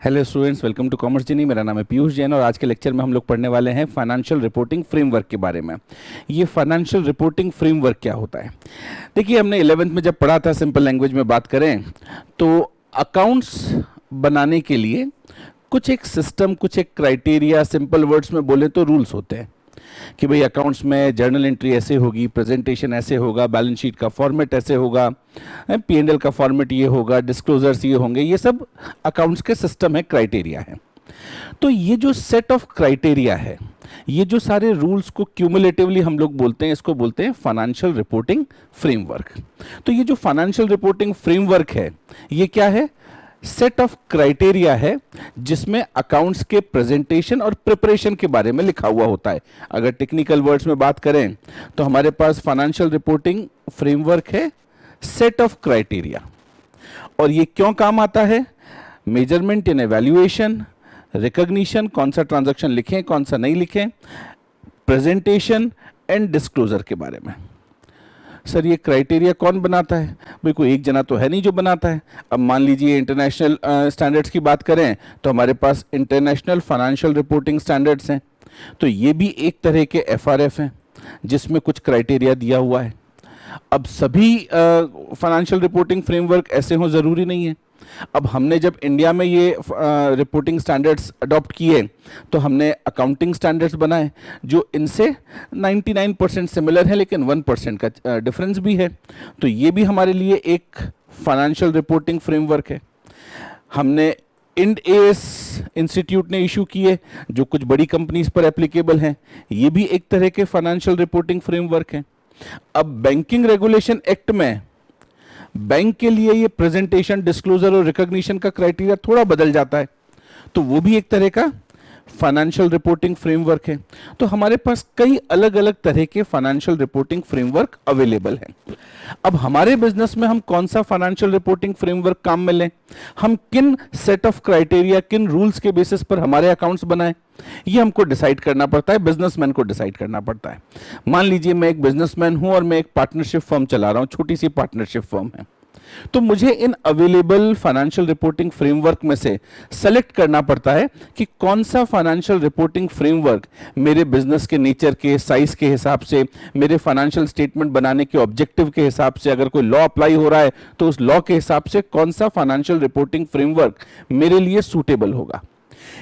Hello students, welcome to commerce journey. मेरा नाम है पीयूष जैन और आज के लेक्चर में हम लोग पढ़ने वाले हैं फाइनेंशियल रिपोर्टिंग फ्रेमवर्क के बारे में। ये फाइनेंशियल रिपोर्टिंग फ्रेमवर्क क्या होता है? देखिए, हमने 11th में जब पढ़ा था, सिंपल लैंग्वेज में बात करें तो अकाउंट्स बनाने के लिए कुछ एक सिस्टम, कुछ एक क्राइटेरिया, सिंपल वर्ड्स में बोले तो रूल्स होते हैं कि भाई अकाउंट्स में जर्नल एंट्री ऐसे होगी, प्रेजेंटेशन ऐसे होगा, बैलेंस शीट का फॉर्मेट ऐसे होगा, पी&एल का फॉर्मेट ये होगा, डिस्क्लोजर्स ये होंगे। ये सब अकाउंट्स के सिस्टम है, क्राइटेरिया है। तो ये जो सेट ऑफ क्राइटेरिया है, ये जो सारे रूल्स को क्यूमुलेटिवली हम लोग बोलते हैं, इसको बोलते हैं फाइनेंशियल रिपोर्टिंग फ्रेमवर्क। तो ये जो फाइनेंशियल रिपोर्टिंग फ्रेमवर्क है, ये क्या है? सेट ऑफ क्राइटेरिया है जिसमें अकाउंट्स के प्रेजेंटेशन और प्रिपरेशन के बारे में लिखा हुआ होता है। अगर टेक्निकल वर्ड्स में बात करें तो हमारे पास फाइनेंशियल रिपोर्टिंग फ्रेमवर्क है सेट ऑफ क्राइटेरिया। और ये क्यों काम आता है? मेजरमेंट इन एवैल्यूएशन, रिकॉग्निशन, कौन सा ट्रांजैक्शन लिखें कौन सा नहीं लिखें, प्रेजेंटेशन एंड डिस्क्लोजर के बारे में। सर, ये क्राइटेरिया कौन बनाता है? भाई कोई एक जना तो है नहीं जो बनाता है। अब मान लीजिए इंटरनेशनल स्टैंडर्ड्स की बात करें तो हमारे पास इंटरनेशनल फाइनेंशियल रिपोर्टिंग स्टैंडर्ड्स हैं। तो ये भी एक तरह के एफआरएफ हैं जिसमें कुछ क्राइटेरिया दिया हुआ है। अब सभी फाइनेंशियल रिपोर्टिंग फ्रेमवर्क ऐसे हों ज़रूरी नहीं है। अब हमने जब इंडिया में ये रिपोर्टिंग स्टैंडर्ड्स अडॉप्ट किए तो हमने अकाउंटिंग स्टैंडर्ड्स बनाए जो इनसे 99% सिमिलर है, लेकिन 1% का डिफरेंस भी है। तो ये भी हमारे लिए एक फाइनेंशियल रिपोर्टिंग फ्रेमवर्क है। हमने इंड एएस इंस्टीट्यूट ने इशू किए जो कुछ बड़ी कंपनीज पर एप्लीकेबल हैं। ये भी एक तरह के फाइनेंशियल रिपोर्टिंग फ्रेमवर्क हैं। अब बैंकिंग रेगुलेशन एक्ट में बैंक के लिए ये प्रेजेंटेशन, डिस्क्लोजर और रिकॉग्निशन का क्राइटेरिया थोड़ा बदल जाता है, तो वो भी एक तरह का फाइनेंशियल रिपोर्टिंग फ्रेमवर्क है। तो हमारे पास कई अलग अलग तरह के फाइनेंशियल रिपोर्टिंग फ्रेमवर्क अवेलेबल हैं। अब हमारे बिजनेस में हम कौन सा फाइनेंशियल रिपोर्टिंग फ्रेमवर्क काम में लें, हम किन सेट ऑफ क्राइटेरिया, किन रूल्स के बेसिस पर हमारे अकाउंट्स बनाएं, ये हमको डिसाइड करना पड़ता है, बिजनेसमैन को डिसाइड करना पड़ता है। मान लीजिए मैं एक बिजनेसमैन हूं और मैं एक पार्टनरशिप फर्म चला रहा हूं, छोटी सी पार्टनरशिप फर्म है। तो मुझे इन अवेलेबल फाइनेंशियल रिपोर्टिंग फ्रेमवर्क में से सेलेक्ट करना पड़ता है कि कौन सा फाइनेंशियल रिपोर्टिंग फ्रेमवर्क मेरे बिजनेस के नेचर के, साइज के हिसाब से, मेरे फाइनेंशियल स्टेटमेंट बनाने के ऑब्जेक्टिव के हिसाब से, अगर कोई लॉ अप्लाई हो रहा है तो उस लॉ के हिसाब से कौन सा फाइनेंशियल रिपोर्टिंग फ्रेमवर्क मेरे लिए सूटेबल होगा।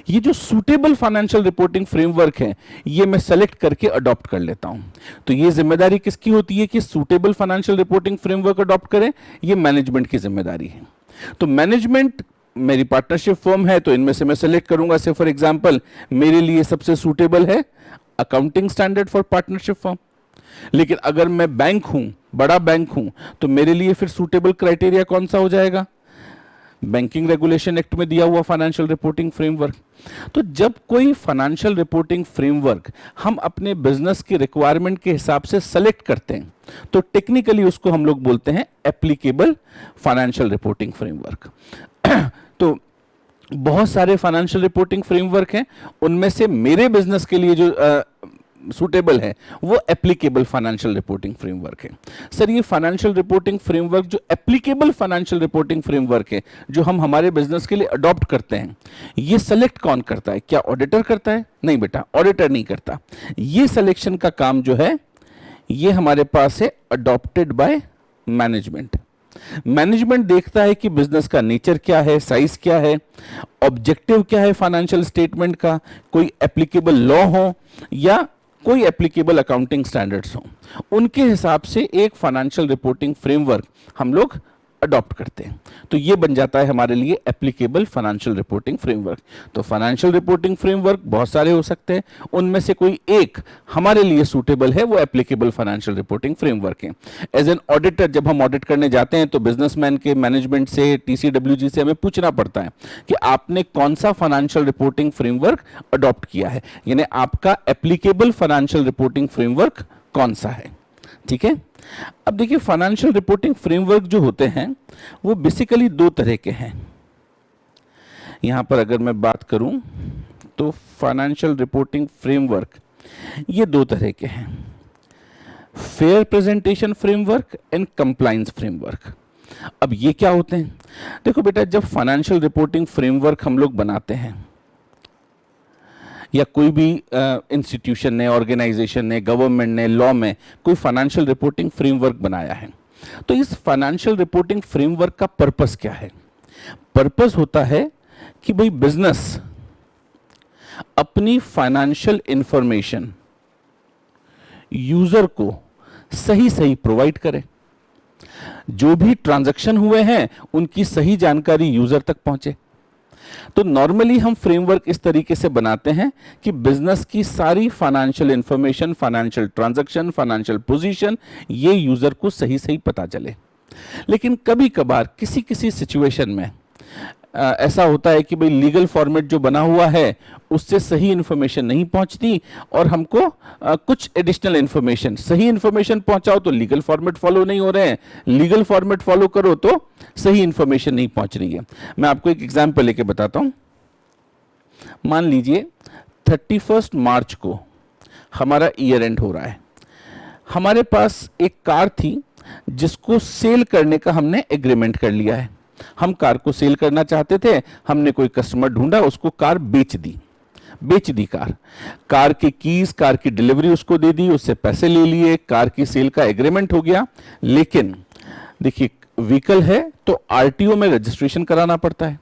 ये जो सूटेबल फाइनेंशियल रिपोर्टिंग फ्रेमवर्क है, ये मैं सेलेक्ट करके अडॉप्ट कर लेता हूं। तो ये जिम्मेदारी किसकी होती है कि suitable financial reporting framework adopt करें? ये मैनेजमेंट की जिम्मेदारी है। तो मैनेजमेंट, मेरी पार्टनरशिप फर्म है तो इनमें से मैं सेलेक्ट करूंगा। से फॉर एग्जांपल मेरे लिए सबसे सूटेबल है accounting standard for partnership firm. लेकिन अगर मैं बैंक हूं, बड़ा बैंक हूं, तो मेरे लिए फिर सूटेबल क्राइटेरिया कौन सा हो जाएगा? बैंकिंग रेगुलेशन एक्ट में दिया हुआ फाइनेंशियल रिपोर्टिंग फ्रेमवर्क। तो जब कोई फाइनेंशियल रिपोर्टिंग फ्रेमवर्क हम अपने बिजनेस की रिक्वायरमेंट के हिसाब से सेलेक्ट करते हैं तो टेक्निकली उसको हम लोग बोलते हैं एप्लीकेबल फाइनेंशियल रिपोर्टिंग फ्रेमवर्क। तो बहुत सारे फाइनेंशियल रिपोर्टिंग फ्रेमवर्क हैं, उनमें से मेरे बिजनेस के लिए जो सूटेबल है वो एप्लीकेबल फाइनेंशियल रिपोर्टिंग फ्रेमवर्क है। सर, ये फाइनेंशियल रिपोर्टिंग फ्रेमवर्क जो एप्लीकेबल फाइनेंशियल रिपोर्टिंग फ्रेमवर्क है, जो हम हमारे बिजनेस के लिए अडॉप्ट करते हैं, ये सेलेक्ट कौन करता है? क्या ऑडिटर करता है? नहीं बेटा, ऑडिटर नहीं करता। ये सिलेक्शन का काम जो है ये हमारे पास है अडॉप्टेड बाय मैनेजमेंट। मैनेजमेंट देखता है कि बिजनेस का नेचर क्या है, साइज क्या है, ऑब्जेक्टिव क्या है फाइनेंशियल स्टेटमेंट का, कोई एप्लीकेबल लॉ हो या कोई एप्लीकेबल अकाउंटिंग स्टैंडर्ड्स हो, उनके हिसाब से एक फाइनेंशियल रिपोर्टिंग फ्रेमवर्क हम लोग अडॉप्ट करते हैं। तो ये बन जाता है हमारे लिए एप्लीकेबल फाइनेंशियल रिपोर्टिंग फ्रेमवर्क। तो फाइनेंशियल रिपोर्टिंग फ्रेमवर्क बहुत सारे हो सकते हैं, उनमें से कोई एक हमारे लिए सूटेबल है, वो एप्लीकेबल फाइनेंशियल रिपोर्टिंग फ्रेमवर्क है। एज एन ऑडिटर जब हम ऑडिट करने जाते हैं तो बिजनेसमैन के, मैनेजमेंट से, टीसीडब्ल्यूजी से हमें पूछना पड़ता है कि आपने कौन सा फाइनेंशियल रिपोर्टिंग फ्रेमवर्क अडॉप्ट किया है, यानी आपका एप्लीकेबल फाइनेंशियल रिपोर्टिंग फ्रेमवर्क कौन सा है। ठीक है। अब देखिए, फाइनेंशियल रिपोर्टिंग फ्रेमवर्क जो होते हैं वो बेसिकली दो तरह के हैं। यहां पर अगर मैं बात करूं तो फाइनेंशियल रिपोर्टिंग फ्रेमवर्क ये दो तरह के हैं, fair presentation framework and compliance framework. अब ये क्या होते हैं? देखो बेटा, जब फाइनेंशियल रिपोर्टिंग फ्रेमवर्क हम लोग बनाते हैं या कोई भी इंस्टीट्यूशन ने, ऑर्गेनाइजेशन ने, गवर्नमेंट ने, लॉ में कोई फाइनेंशियल रिपोर्टिंग फ्रेमवर्क बनाया है, तो इस फाइनेंशियल रिपोर्टिंग फ्रेमवर्क का पर्पस क्या है? पर्पस होता है कि भाई बिजनेस अपनी फाइनेंशियल इंफॉर्मेशन यूजर को सही सही प्रोवाइड करे, जो भी ट्रांजैक्शन हुए हैं उनकी सही जानकारी यूजर तक पहुंचे। तो नॉर्मली हम फ्रेमवर्क इस तरीके से बनाते हैं कि बिजनेस की सारी financial information, financial transaction, financial position, ये यूजर को सही सही पता चले। लेकिन कभी कभार किसी किसी सिचुएशन में ऐसा होता है कि भाई लीगल फॉर्मेट जो बना हुआ है उससे सही इंफॉर्मेशन नहीं पहुंचती और हमको कुछ एडिशनल इंफॉर्मेशन, सही इंफॉर्मेशन पहुंचाओ तो लीगल फॉर्मेट फॉलो नहीं हो रहे हैं, लीगल फॉर्मेट फॉलो करो तो सही इंफॉर्मेशन नहीं पहुंच रही है। मैं आपको एक एग्जांपल लेके बताता हूं। मान लीजिए 31 मार्च को हमारा ईयर एंड हो रहा है, हमारे पास एक कार थी जिसको सेल करने का हमने एग्रीमेंट कर लिया है। हम कार को सेल करना चाहते थे, हमने कोई कस्टमर ढूंढा, उसको कार बेच दी कार के कीज, कार की डिलीवरी उसको दे दी, उससे पैसे ले लिए, कार की सेल का एग्रीमेंट हो गया। लेकिन देखिए, व्हीकल है तो आरटीओ में रजिस्ट्रेशन कराना पड़ता है।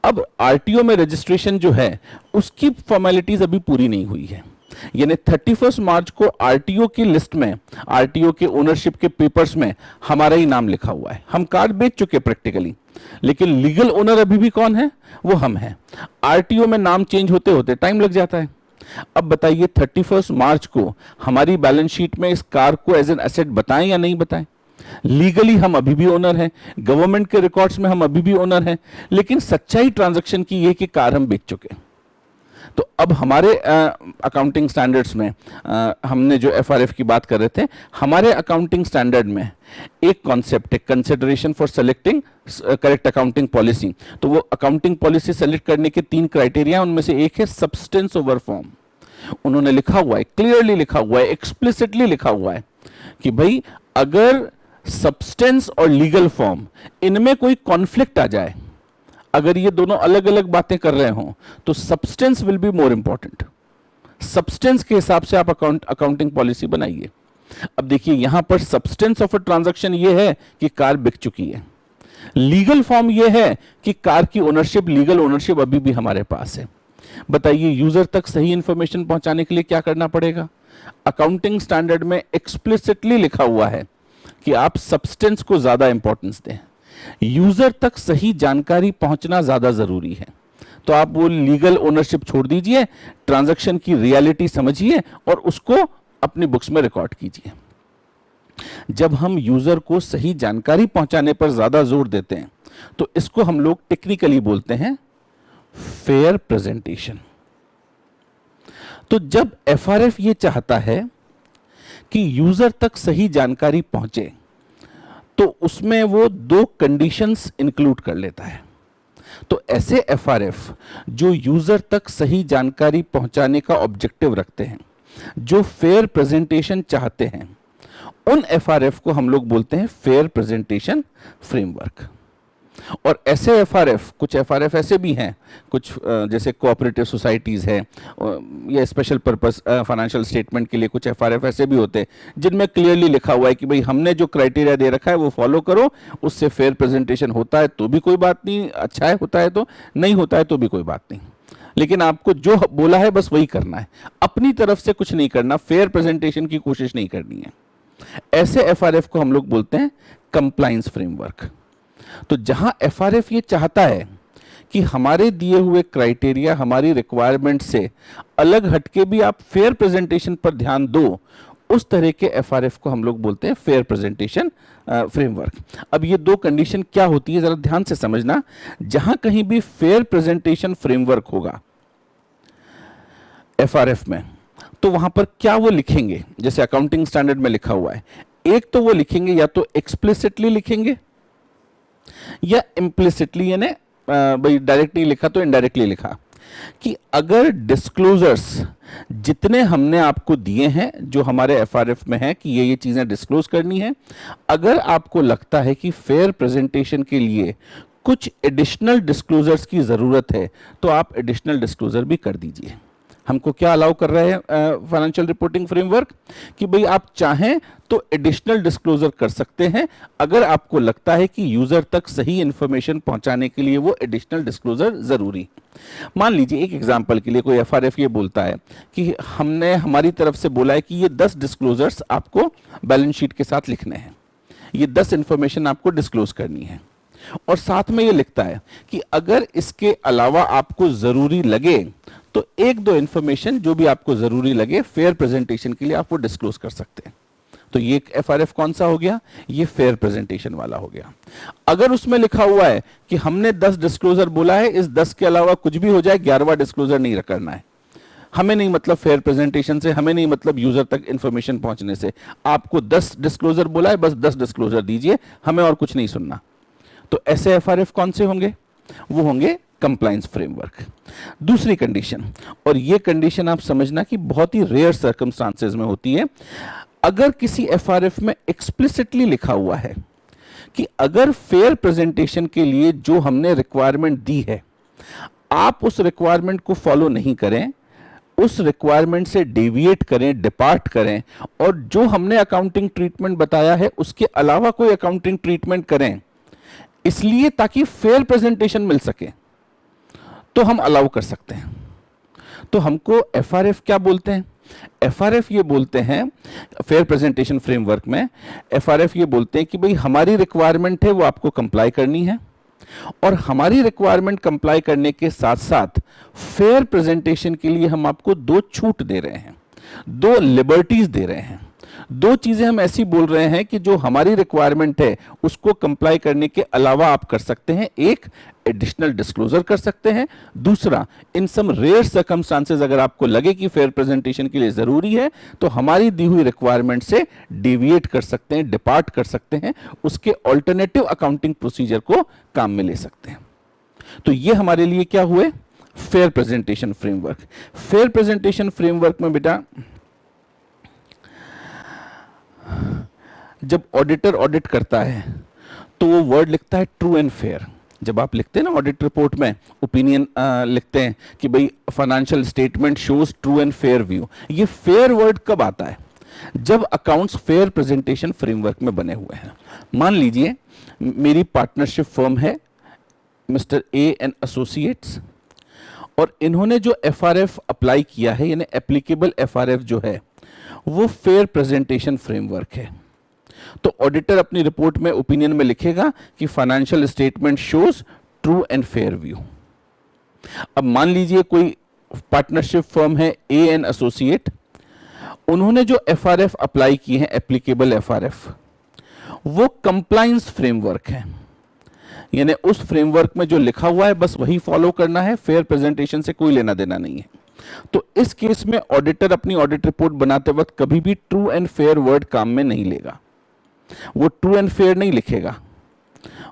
अब आरटीओ में रजिस्ट्रेशन जो है उसकी फॉर्मेलिटीज अभी पूरी नहीं हुई है, यानी 31 मार्च को आरटीओ की लिस्ट में, आरटीओ के ओनरशिप के पेपर्स में हमारा ही नाम लिखा हुआ है। हम कार बेच चुके प्रैक्टिकली, लेकिन लीगल ओनर अभी भी कौन है? वो हम हैं। आरटीओ में नाम चेंज होते होते टाइम लग जाता है। अब बताइए 31 मार्च को हमारी बैलेंस शीट में इस कार को एज एन एसेट बताएं या नहीं बताएं? लीगली हम अभी भी ओनर हैं, गवर्नमेंट के रिकॉर्ड्स में हम अभी भी ओनर हैं, लेकिन सच्चाई ट्रांजैक्शन की ये कि कार हम बेच चुके। तो अब हमारे अकाउंटिंग स्टैंडर्ड्स में हमने जो एफआरएफ की बात कर रहे थे, हमारे अकाउंटिंग स्टैंडर्ड में एक कॉन्सेप्ट है consideration for selecting correct accounting policy. तो वो अकाउंटिंग पॉलिसी सेलेक्ट करने के 3 क्राइटेरिया, उनमें से एक है सब्सटेंस ओवर फॉर्म। उन्होंने लिखा हुआ है, क्लियरली लिखा हुआ है, एक्सप्लिसिटली लिखा हुआ है कि भाई अगर सब्सटेंस और लीगल फॉर्म इनमें कोई कॉन्फ्लिक्ट आ जाए, अगर ये दोनों अलग अलग बातें कर रहे हो तो substance will be more important. Substance के हिसाब से आप अकाउंटिंग पॉलिसी बनाइए। अब देखिए, यहां पर सब्सटेंस ऑफ अ ट्रांजैक्शन ये है कि कार बिक चुकी है, लीगल फॉर्म ये है कि कार की ओनरशिप, लीगल ओनरशिप अभी भी हमारे पास है। बताइए, यूजर तक सही इंफॉर्मेशन पहुंचाने के लिए क्या करना पड़ेगा? अकाउंटिंग स्टैंडर्ड में एक्सप्लिसिटली लिखा हुआ है कि आप सब्सटेंस को ज्यादा इंपॉर्टेंस दें, यूजर तक सही जानकारी पहुंचना ज्यादा जरूरी है। तो आप वो लीगल ओनरशिप छोड़ दीजिए, ट्रांजैक्शन की रियलिटी समझिए और उसको अपनी बुक्स में रिकॉर्ड कीजिए। जब हम यूजर को सही जानकारी पहुंचाने पर ज्यादा जोर देते हैं तो इसको हम लोग टेक्निकली बोलते हैं फेयर प्रेजेंटेशन। तो जब एफआरएफ ये चाहता है कि यूजर तक सही जानकारी पहुंचे तो उसमें वो 2 कंडीशंस इंक्लूड कर लेता है। तो ऐसे एफआरएफ जो यूजर तक सही जानकारी पहुंचाने का ऑब्जेक्टिव रखते हैं, जो फेयर प्रेजेंटेशन चाहते हैं, उन एफआरएफ को हम लोग बोलते हैं फेयर प्रेजेंटेशन फ्रेमवर्क। और ऐसे एफआरएफ, कुछ एफआरएफ ऐसे भी हैं, कुछ जैसे कोऑपरेटिव सोसाइटीज है या स्पेशल पर्पस फाइनेंशियल स्टेटमेंट के लिए कुछ एफआरएफ ऐसे भी होते हैं जिनमें क्लियरली लिखा हुआ है कि भाई हमने जो क्राइटेरिया दे रखा है वो फॉलो करो, उससे फेयर प्रेजेंटेशन होता है तो भी कोई बात नहीं, अच्छा है होता है तो, नहीं होता है तो भी कोई बात नहीं, लेकिन आपको जो बोला है बस वही करना है, अपनी तरफ से कुछ नहीं करना, फेयर प्रेजेंटेशन की कोशिश नहीं करनी है। ऐसे एफआरएफ को हम लोग बोलते हैं कंप्लायंस फ्रेमवर्क। तो जहां एफआरएफ ये चाहता है कि हमारे दिए हुए क्राइटेरिया, हमारी रिक्वायरमेंट से अलग हटके भी आप फेयर प्रेजेंटेशन पर ध्यान दो, उस तरह के एफआरएफ को हम लोग बोलते हैं फेयर प्रेजेंटेशन फ्रेमवर्क। अब ये 2 कंडीशन क्या होती है जरा ध्यान से समझना। जहां कहीं भी फेयर प्रेजेंटेशन फ्रेमवर्क होगा एफआरएफ में, तो वहां पर क्या वो लिखेंगे, जैसे अकाउंटिंग स्टैंडर्ड में लिखा हुआ है, एक तो वो लिखेंगे या तो एक्सप्लिसिटली लिखेंगे या इम्प्लिसिटली, यानी भाई डायरेक्टली लिखा तो इनडायरेक्टली लिखा। कि अगर डिस्क्लोजर्स जितने हमने आपको दिए हैं जो हमारे एफआरएफ में है कि ये चीज़ें डिस्क्लोज करनी है, अगर आपको लगता है कि फेयर प्रेजेंटेशन के लिए कुछ एडिशनल डिस्क्लोजर्स की ज़रूरत है तो आप एडिशनल डिस्क्लोजर भी कर दीजिए। हमको क्या अलाउ कर रहे हैं फाइनेंशियल रिपोर्टिंग फ्रेमवर्क कि भाई आप चाहें तो एडिशनल डिस्क्लोजर कर सकते हैं अगर आपको लगता है कि यूजर तक सही इंफॉर्मेशन पहुंचाने के लिए वो एडिशनल डिस्क्लोजर जरूरी। मान लीजिए एक एग्जांपल के लिए कोई एफआरएफ ये बोलता है कि हमने हमारी तरफ से बोला है कि ये 10 डिस्क्लोजर्स आपको बैलेंस शीट के साथ लिखने हैं, ये 10 इंफॉर्मेशन आपको डिस्क्लोज करनी है, और साथ में ये लिखता है कि अगर इसके अलावा आपको जरूरी लगे तो एक दो इंफॉर्मेशन जो भी आपको जरूरी लगे फेयर प्रेजेंटेशन के लिए आप वो डिस्क्लोज कर सकते हैं। तो ये एफआरएफ कौन सा हो गया? ये फेयर प्रेजेंटेशन वाला हो गया। अगर उसमें लिखा हुआ है कि हमने 10 डिस्क्लोजर बोला है, इस 10 के अलावा कुछ भी हो जाए 11वां डिस्क्लोजर नहीं करना है, हमें नहीं मतलब फेयर प्रेजेंटेशन से, हमें नहीं मतलब यूजर तक इंफॉर्मेशन पहुंचने से, आपको 10 डिस्क्लोजर बोला है बस 10 डिस्क्लोजर दीजिए, हमें और कुछ नहीं सुनना, तो ऐसे एफआरएफ कौन से होंगे? वो होंगे कंप्लायंस फ्रेमवर्क। दूसरी कंडीशन, और ये कंडीशन आप समझना कि बहुत ही रेयर सर्कमस्टांसेस में होती है, अगर किसी एफआरएफ में एक्सप्लिसिटली लिखा हुआ है कि अगर फेयर प्रेजेंटेशन के लिए जो हमने रिक्वायरमेंट दी है आप उस रिक्वायरमेंट को फॉलो नहीं करें, उस रिक्वायरमेंट से डेविएट करें, डिपार्ट करें, और जो हमने अकाउंटिंग ट्रीटमेंट बताया है उसके अलावा कोई अकाउंटिंग ट्रीटमेंट करें इसलिए ताकि फेयर प्रेजेंटेशन मिल सके, तो हम अलाउ कर सकते हैं। तो हमको एफआरएफ क्या बोलते हैं? एफआरएफ ये बोलते हैं, फेयर प्रेजेंटेशन फ्रेमवर्क में एफआरएफ ये बोलते हैं कि भाई हमारी रिक्वायरमेंट है वो आपको कंप्लाई करनी है, और हमारी रिक्वायरमेंट कंप्लाई करने के साथ साथ फेयर प्रेजेंटेशन के लिए हम आपको 2 छूट दे रहे हैं, 2 लिबर्टीज दे रहे हैं। 2 चीजें हम ऐसी बोल रहे हैं कि जो हमारी रिक्वायरमेंट है उसको कंप्लाई करने के अलावा आप कर सकते हैं। एक, एडिशनल डिस्क्लोजर कर सकते हैं। दूसरा, इन सम रेयर सर्कमस्टांसेस अगर आपको लगे कि फेयर प्रेजेंटेशन के लिए जरूरी है तो हमारी दी हुई रिक्वायरमेंट से डेविएट कर सकते हैं, डिपार्ट कर सकते हैं, उसके ऑल्टरनेटिव अकाउंटिंग प्रोसीजर को काम में ले सकते हैं। तो ये हमारे लिए क्या हुए? Fair presentation framework. Fair presentation framework में बेटा जब ऑडिटर ऑडिट करता है तो वो वर्ड लिखता है ट्रू एंड फेयर। जब आप लिखते हैं ना ऑडिट रिपोर्ट में ओपिनियन लिखते हैं कि भाई financial statement shows true and fair view, ये फेयर वर्ड कब आता है? जब अकाउंट्स फेयर प्रेजेंटेशन फ्रेमवर्क में बने हुए हैं। मान लीजिए मेरी पार्टनरशिप फर्म है मिस्टर ए एंड एसोसिएट्स, और इन्होंने जो एफआरएफ अप्लाई किया है यानी एप्लीकेबल एफआरएफ जो है वो फेयर प्रेजेंटेशन फ्रेमवर्क है। तो ऑडिटर अपनी रिपोर्ट में ओपिनियन में लिखेगा कि financial statement shows true and fair view. अब मान लीजिए कोई पार्टनरशिप फर्म है ए एंड एसोसिएट, उन्होंने जो एफआरएफ अप्लाई किए हैं एप्लीकेबल एफआरएफ वो कंप्लायंस फ्रेमवर्क है, यानी उस फ्रेमवर्क में जो लिखा हुआ है बस वही फॉलो करना है, फेयर प्रेजेंटेशन से कोई लेना देना नहीं है। तो इस केस में ऑडिटर अपनी ऑडिट रिपोर्ट बनाते वक्त कभी भी ट्रू एंड फेयर वर्ड काम में नहीं लेगा। वो ट्रू एंड फेयर नहीं लिखेगा,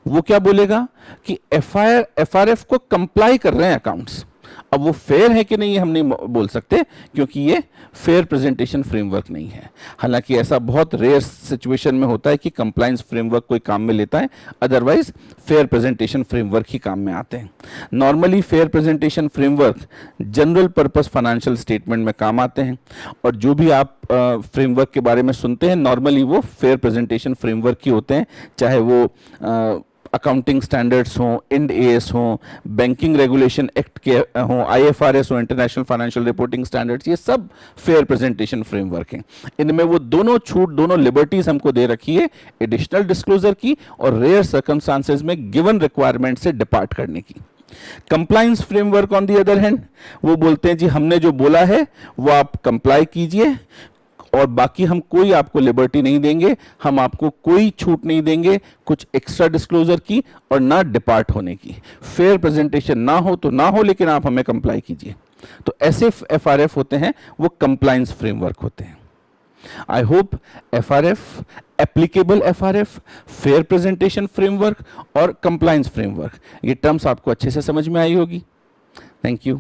वो क्या बोलेगा कि एफआरएफ को कंप्लाई कर रहे हैं अकाउंट्स। अब वो फेयर है कि नहीं ये हम नहीं बोल सकते क्योंकि ये फेयर प्रेजेंटेशन फ्रेमवर्क नहीं है। हालांकि ऐसा बहुत रेयर सिचुएशन में होता है कि कंप्लायंस फ्रेमवर्क कोई काम में लेता है, अदरवाइज फेयर प्रेजेंटेशन फ्रेमवर्क ही काम में आते हैं। Normally fair presentation framework general purpose financial statement में काम आते हैं, और जो भी आप फ्रेमवर्क के बारे में सुनते हैं नॉर्मली वो फेयर प्रेजेंटेशन फ्रेमवर्क ही होते हैं, चाहे वो अकाउंटिंग स्टैंडर्ड्स हों, इंड एएस हों, बैंकिंग रेगुलेशन एक्ट के हों, आईएफआरएस हो, इंटरनेशनल फाइनेंशियल रिपोर्टिंग स्टैंडर्ड्स, ये सब फेयर प्रेजेंटेशन फ्रेमवर्क हैं। इनमें वो दोनों छूट, दोनों लिबर्टीज हमको दे रखी है, एडिशनल डिस्क्लोजर की और रेयर सर्कमस्टांसेस में गिवन रिक्वायरमेंट से डिपार्ट करने की। Compliance framework on the other hand वो बोलते हैं जी हमने जो बोला है वो आप कंप्लाई कीजिए, और बाकी हम कोई आपको लिबर्टी नहीं देंगे, हम आपको कोई छूट नहीं देंगे कुछ एक्स्ट्रा डिस्क्लोजर की और ना डिपार्ट होने की। फेयर प्रेजेंटेशन ना हो तो ना हो, लेकिन आप हमें कंप्लाई कीजिए। तो ऐसे एफआरएफ होते हैं, वो कंप्लायंस फ्रेमवर्क होते हैं। I hope FRF, applicable FRF, fair presentation framework और कंप्लायंस फ्रेमवर्क, ये टर्म्स आपको अच्छे से समझ में आई होगी। Thank you.